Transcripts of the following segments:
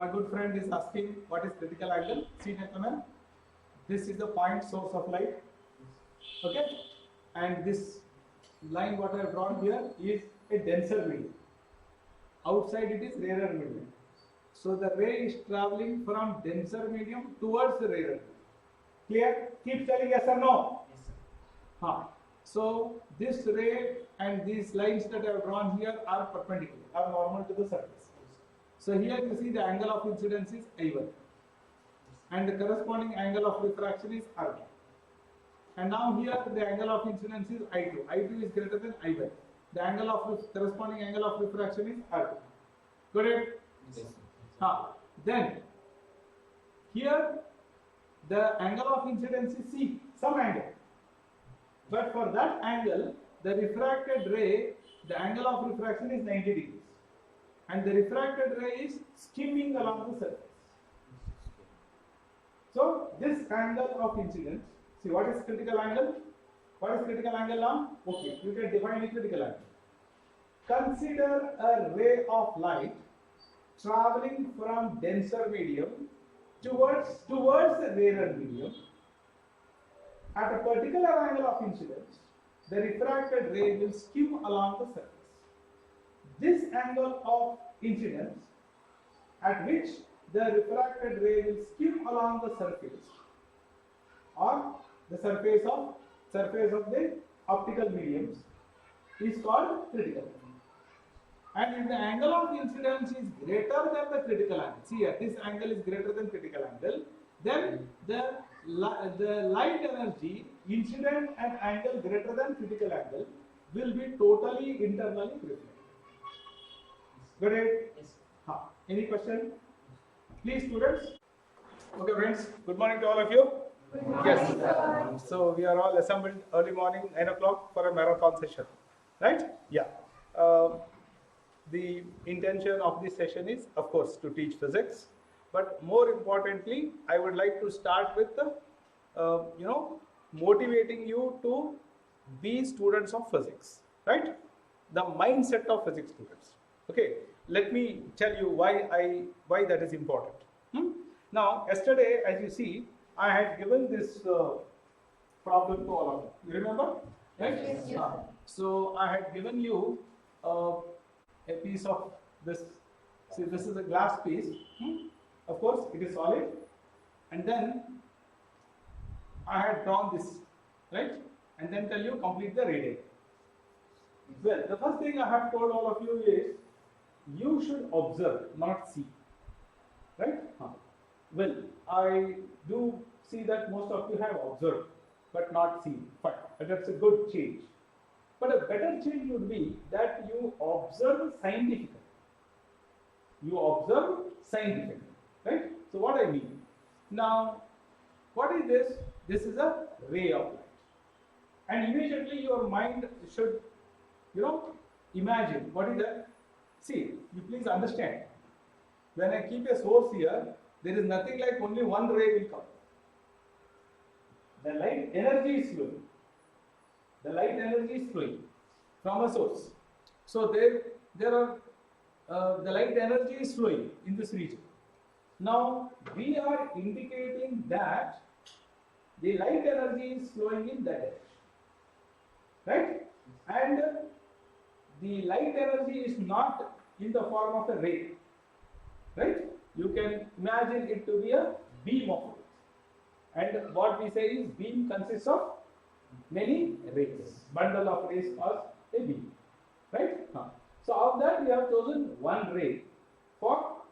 My good friend is asking what is critical angle. See, gentlemen, this is the point source of light. Okay, and this line what I have drawn here is a denser medium. Outside it is rarer medium. So the ray is traveling from denser medium towards the rarer medium. Clear? Keep telling yes or no. Yes, sir. So this ray and these lines that I have drawn here are perpendicular, are normal to the surface. So here you see the angle of incidence is I1 and the corresponding angle of refraction is R1. And now here the angle of incidence is I2. I2 is greater than I1. The angle of corresponding angle of refraction is R2. Got it? Yes, Then here the angle of incidence is C, some angle. But for that angle, the refracted ray, the angle of refraction is 90 degrees. And the refracted ray is skimming along the surface. So this angle of incidence, see what is critical angle? What is critical angle now? Okay, you can define a critical angle. Consider a ray of light traveling from denser medium towards the rarer medium. At a particular angle of incidence, the refracted ray will skim along the surface. This angle of incidence at which the refracted ray will skim along the surface or the surface of the optical mediums is called critical angle. And if the angle of incidence is greater than the critical angle, see here this angle is greater than critical angle, then the light energy incident at angle greater than critical angle will be totally internally reflected. Got it? Yes. Any question? Please, students. Okay, friends. Good morning to all of you. Yes. So we are all assembled early morning, 9 o'clock for a marathon session, right? Yeah. The intention of this session is, of course, to teach physics. But more importantly, I would like to start with motivating you to be students of physics, right? The mindset of physics students. Okay, let me tell you why that is important. Now, yesterday, as you see, I had given this problem to all of you. You remember? Right? Yes. So I had given you a piece of this. See, this is a glass piece. Of course, it is solid. And then I had drawn this, right? And then tell you complete the radii. Well, the first thing I have told all of you is you should observe, not see. Right? Well, I do see that most of you have observed, but not seen. Fine. That's a good change. But a better change would be that you observe scientifically. You observe scientifically. Right? So what I mean? Now, what is this? This is a ray of light. And immediately your mind should, imagine what is that? See, you please understand. When I keep a source here, there is nothing like only one ray will come. The light energy is flowing. The light energy is flowing from a source. So there are the light energy is flowing in this region. Now we are indicating that the light energy is flowing in that direction, right? And the light energy is not in the form of a ray, right? You can imagine it to be a beam of light. And what we say is beam consists of many rays. Bundle of rays called a beam, right? So of that we have chosen one ray for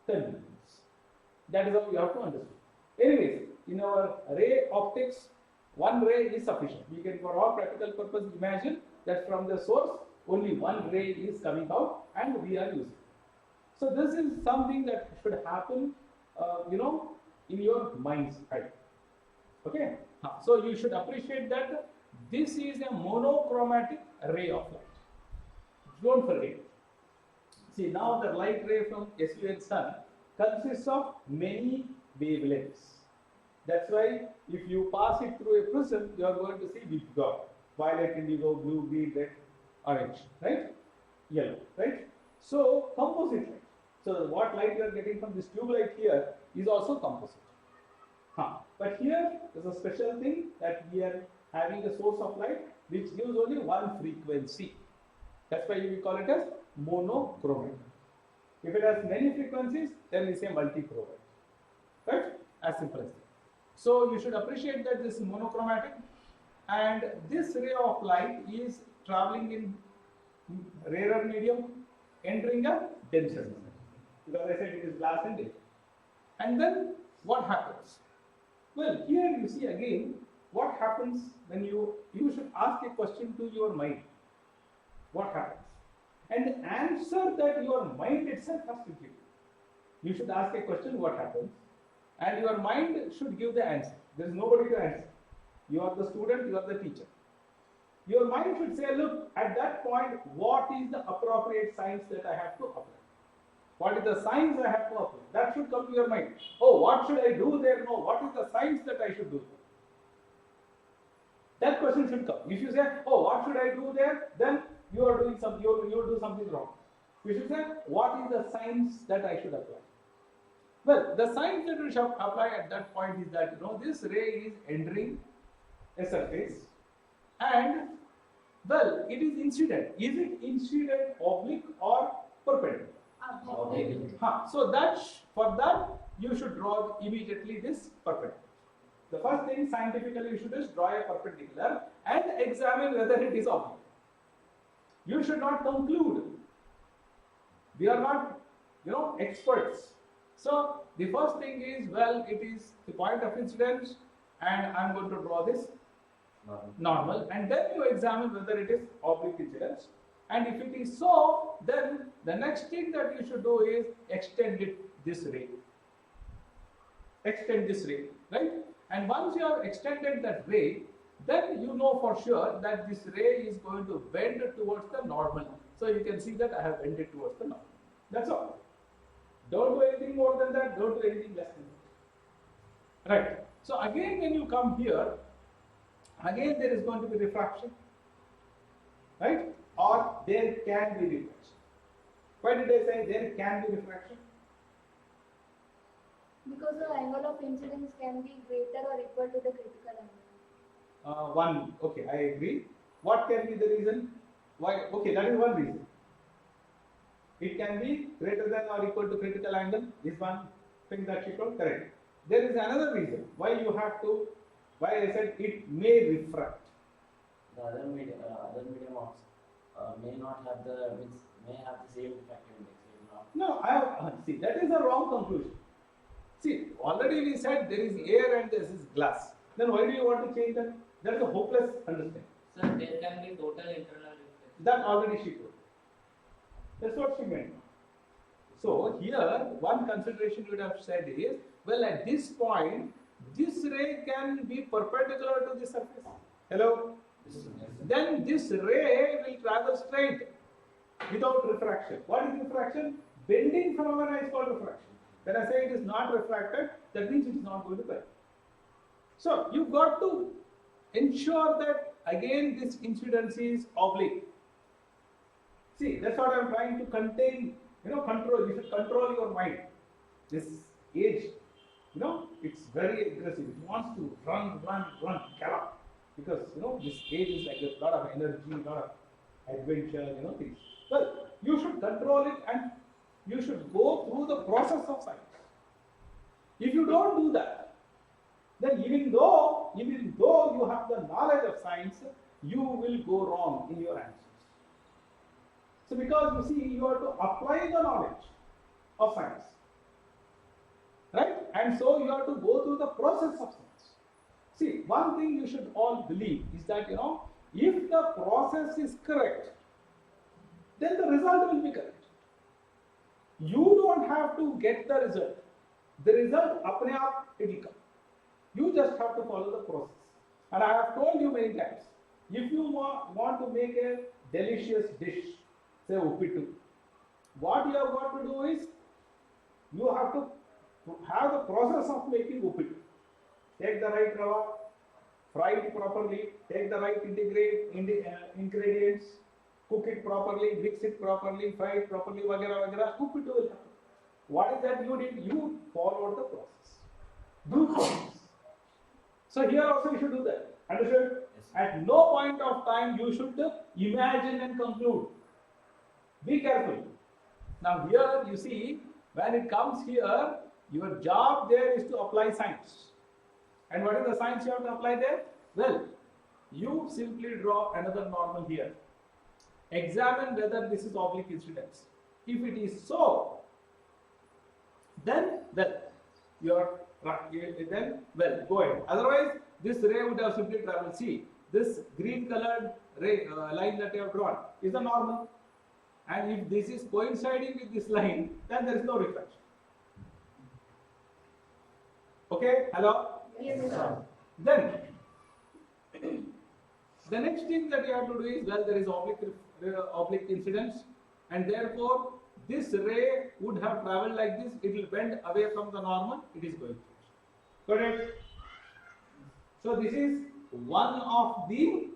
10 minutes. That is how you have to understand. Anyways, in our ray optics, one ray is sufficient. We can, for all practical purpose, imagine that from the source only one ray is coming out and we are using. So this is something that should happen, in your mind's eye. Okay. So you should appreciate that this is a monochromatic ray of light. Don't forget. See, now the light ray from SUN sun consists of many wavelengths. That's why if you pass it through a prism, you are going to see big dot. Violet, indigo, blue, green, red, orange, right? Yellow, right? So composite light. So what light you are getting from this tube light here is also composite. But here is a special thing that we are having a source of light which gives only one frequency. That's why we call it as monochromatic. If it has many frequencies, then we say multichromatic. Right? As simple as that. So you should appreciate that this is monochromatic, and this ray of light is traveling in rarer medium, entering a denser medium. Because I said it is glass and air. And then what happens? Well, here you see again what happens when you should ask a question to your mind. What happens? And the answer that your mind itself has to give. You should ask a question, what happens? And your mind should give the answer. There is nobody to answer. You are the student, you are the teacher. Your mind should say, look, at that point, what is the appropriate science that I have to apply? What is the science I have to apply? That should come to your mind. Oh, what should I do there? No, what is the science that I should do? That question should come. If you say, oh, what should I do there? Then you are doing something, you will do something wrong. You should say, what is the science that I should apply? Well, the science that we should apply at that point is that, this ray is entering a surface and, well, it is incident. Is it incident oblique or perpendicular? So for that you should draw immediately this perpendicular. The first thing scientifically you should just draw a perpendicular and examine whether it is oblique. You should not conclude. We are not, experts. So the first thing is, well, it is the point of incidence, and I am going to draw this normal, and then you examine whether it is oblique incidence. And if it is so, then the next thing that you should do is extend this ray. Extend this ray, right? And once you have extended that ray, then you know for sure that this ray is going to bend towards the normal. So you can see that I have bended towards the normal. That's all. Don't do anything more than that, don't do anything less than that. Right. So again, when you come here, again there is going to be refraction. Right? Or there can be refraction. Why did I say there can be refraction? Because the angle of incidence can be greater or equal to the critical angle. Okay, I agree. What can be the reason? Why? Okay, that is one reason. It can be greater than or equal to critical angle. Is one thing that she told. Correct. There is another reason why you have to. Why I said it may refract. The other medium may not have may have the same refractive index. No, I have, see, that is a wrong conclusion. See, already we said there is air and this is glass. Then why do you want to change that? That is a hopeless understanding. Sir, there can be total internal reflection. That already she told. That's what she meant. So here, one consideration you would have said is, well, at this point, this ray can be perpendicular to the surface. Hello? Then this ray will travel straight without refraction. What is refraction? Bending phenomena is called refraction. When I say it is not refracted, that means it is not going to bend. So you've got to ensure that again this incidence is oblique. See, that's what I'm trying to contain, control. You should control your mind. This age, it's very aggressive. It wants to run, gallop. Because, this age is like a lot of energy, a lot of adventure, things. Well, you should control it and you should go through the process of science. If you don't do that, then even though you have the knowledge of science, you will go wrong in your answers. So because you see, you have to apply the knowledge of science. Right? And so you have to go through the process of science. See, one thing you should all believe is that, if the process is correct, then the result will be correct. You don't have to get the result. The result, apne aap, it will come. You just have to follow the process. And I have told you many times, if you want to make a delicious dish, say uppitu, what you have got to do is, you have to have the process of making uppitu. Take the right rava, fry it properly, take the right ingredients, cook it properly, mix it properly, fry it properly, vagara, uppitu will happen. what is that you did? You followed the process. Do process. So here also you should do that. Understood? Yes. At no point of time you should imagine and conclude. Be careful. Now here you see, when it comes here, your job there is to apply science. And what is the science you have to apply there? Well, you simply draw another normal here. Examine whether this is oblique incidence. If it is so, then go ahead. Otherwise, this ray would have simply traveled. See, this green colored ray line that you have drawn is the normal. And if this is coinciding with this line, then there is no refraction. Okay? Hello? Yes, sir. Then, the next thing that you have to do is, well, there is oblique incidence, and therefore this ray would have traveled like this. It will bend away from the normal. It is going to. Correct? So this is one of the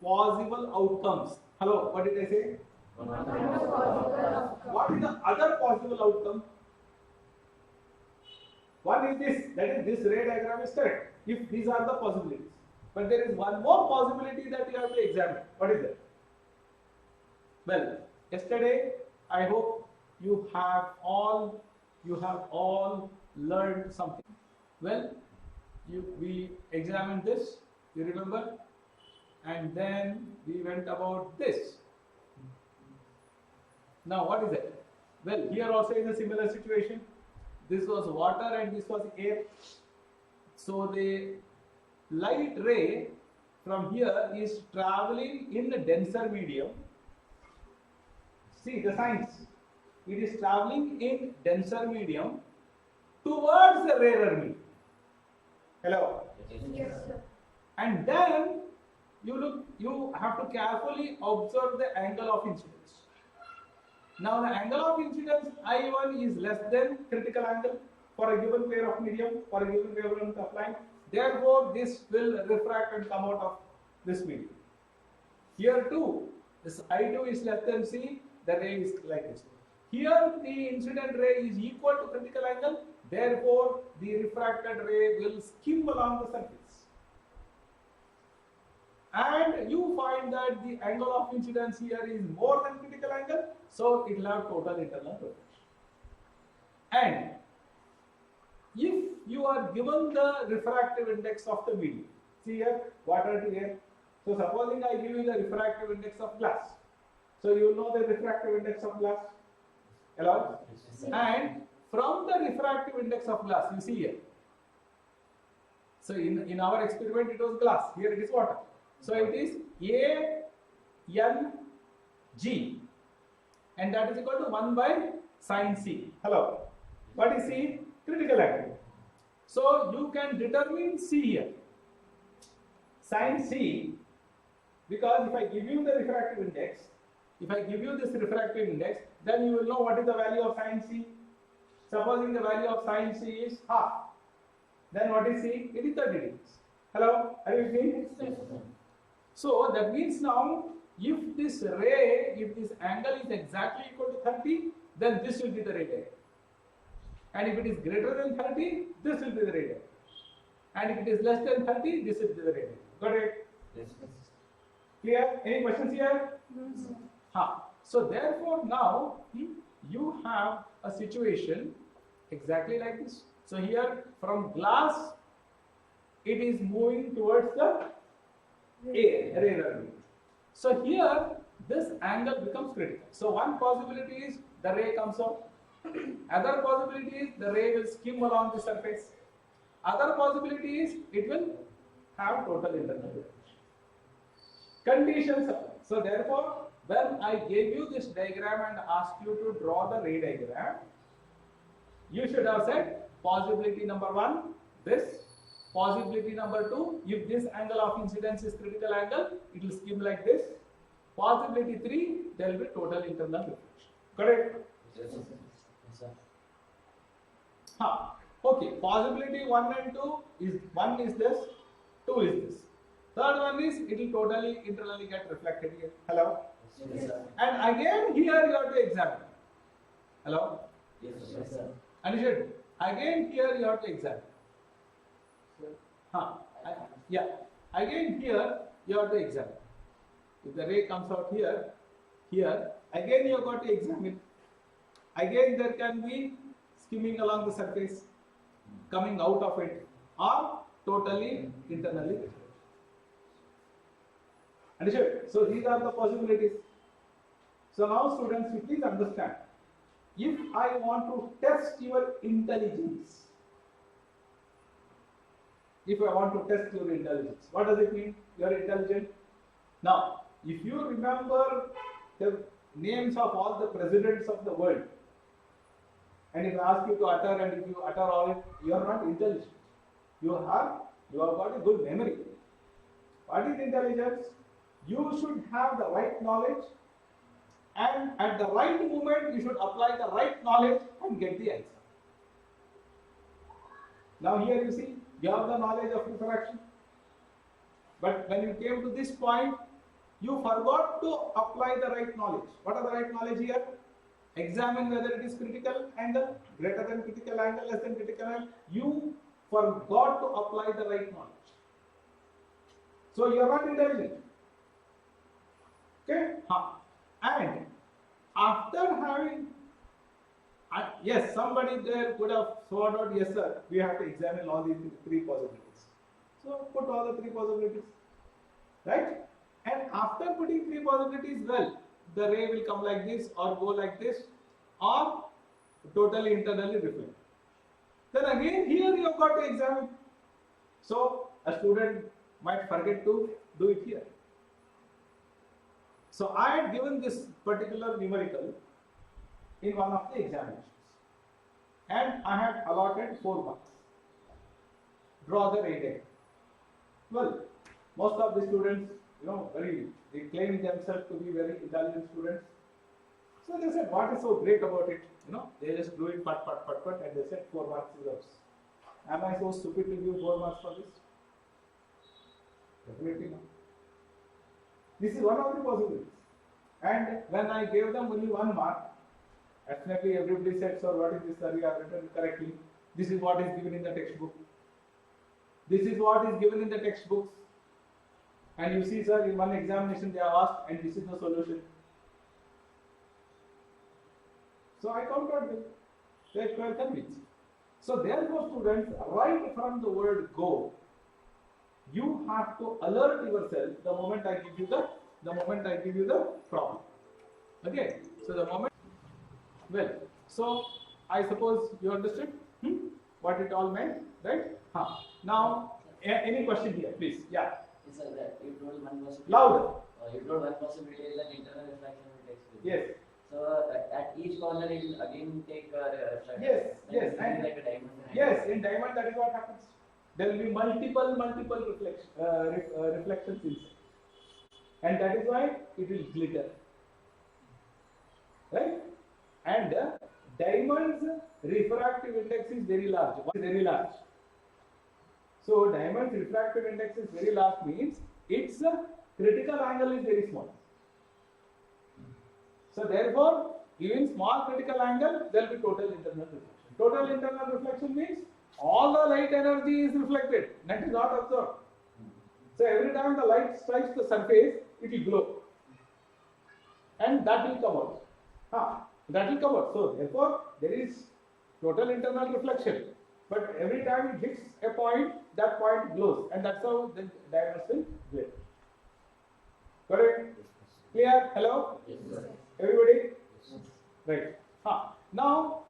possible outcomes. Hello, what did I say? What is the other possible outcome? One is this, that is, this ray diagram is correct, if these are the possibilities. But there is one more possibility that you have to examine. What is that? Well, yesterday I hope you have all learned something. Well, we examined this, you remember? And then we went about this. Now what is it? Well, here also is a similar situation. This was water and this was air. So the light ray from here is traveling in the denser medium. See the signs. It is traveling in denser medium towards the rarer medium. Hello? Yes, sir. And then you have to carefully observe the angle of incidence. Now the angle of incidence I1 is less than critical angle for a given pair of medium, for a given wavelength of line. Therefore, this will refract and come out of this medium. Here too, this I2 is less than C, the ray is like this. Here the incident ray is equal to critical angle, therefore the refracted ray will skim along the surface. And you find that the angle of incidence here is more than critical angle, so it will have total internal reflection. And if you are given the refractive index of the medium, see here, water to air. So supposing I give you the refractive index of glass. So you know the refractive index of glass. Hello? And from the refractive index of glass, you see here. So in our experiment it was glass, here it is water. So it is ANG, and that is equal to 1 by sin C. Hello. What is C? Critical angle. So you can determine C here. Sin C, because if I give you the refractive index, if I give you this refractive index, then you will know what is the value of sin C. Supposing the value of sin C is half, then what is C? It is 30 degrees. Hello, are you with me? So that means now, if this ray, if this angle is exactly equal to 30, then this will be the ray diagram. And if it is greater than 30, this will be the ray diagram. And if it is less than 30, this will be the ray diagram. Got it? Yes. Clear? Any questions here? Yes, sir. So therefore now, you have a situation exactly like this. So here from glass, it is moving towards the air. So here, this angle becomes critical. So one possibility is the ray comes out. Other possibility is the ray will skim along the surface. Other possibility is it will have total internal reflection. Conditions apply. So therefore, when I gave you this diagram and asked you to draw the ray diagram, you should have said possibility number 1, this. Possibility number 2, if this angle of incidence is critical angle, it will skim like this. Possibility 3, there will be total internal reflection. Correct? Yes, sir. Okay. Possibility 1 and 2 is 1 is this, 2 is this. Third one is it will totally internally get reflected here. Hello? Yes, Yes, sir. And again here you have to examine. Hello? Yes, sir. Understood? Again here you have to examine. Yeah. Again here you have to examine. If the ray comes out here, again you have got to examine. Again there can be skimming along the surface, coming out of it, or totally internally reflected. Understood? So these are the possibilities. So now students, you please understand. If I want to test your intelligence, what does it mean? You are intelligent. Now, if you remember the names of all the presidents of the world, and if I ask you to utter, and if you utter all, you are not intelligent. You have got a good memory. What is intelligence? You should have the right knowledge, and at the right moment you should apply the right knowledge and get the answer. Now here you see, you have the knowledge of refraction, but when you came to this point, you forgot to apply the right knowledge. What are the right knowledge here? Examine whether it is critical angle, greater than critical angle, less than critical angle. You forgot to apply the right knowledge. So you are not intelligent. Okay? And after having, yes, somebody there could have thought out, yes sir, we have to examine all these three possibilities. So put all the three possibilities, right? And after putting three possibilities, well, the ray will come like this, or go like this, or totally internally reflect. Then again here you have got to examine. So a student might forget to do it here. So I had given this particular numerical in one of the examinations, and I had allotted 4 marks. Draw the ray diagram. Well, most of the students, they claim themselves to be very intelligent students. So they said, what is so great about it? They just do it, and they said 4 marks is ours. Am I so stupid to give 4 marks for this? Definitely not. This is one of the possibilities. And when I gave them only 1 mark, definitely everybody said, sir, what is this, sir? You have written correctly. This is what is given in the textbook. This is what is given in the textbooks. And you see, sir, in one examination they have asked, and this is the solution. So I countered them. They were convinced. So therefore, students, right from the word go, you have to alert yourself the moment I give you the problem. Okay. So the moment. Well, so I suppose you understood what it all meant, right? Now, any question here, please? Yeah. Yes, sir, that you told one possibility. Louder. You told one possibility is that internal refraction will take place. Yes. So at each corner it will again take refraction. Yes. Like Yes. it will be like a diamond. Yes. In diamond, that is what happens. There will be multiple reflections inside, and that is why it will glitter, right? And diamond's refractive index is very large. What is very large? So diamond's refractive index is very large means its critical angle is very small. So therefore, given small critical angle, there will be total internal reflection. Total internal reflection means all the light energy is reflected, net is not absorbed. So every time the light strikes the surface, it will glow, and that will come out. That will come out. So therefore, there is total internal reflection. But every time it hits a point, that point glows, and that's how the diamonds will glow. Correct? Clear? Hello? Yes, sir. Everybody? Yes, sir. Right. Now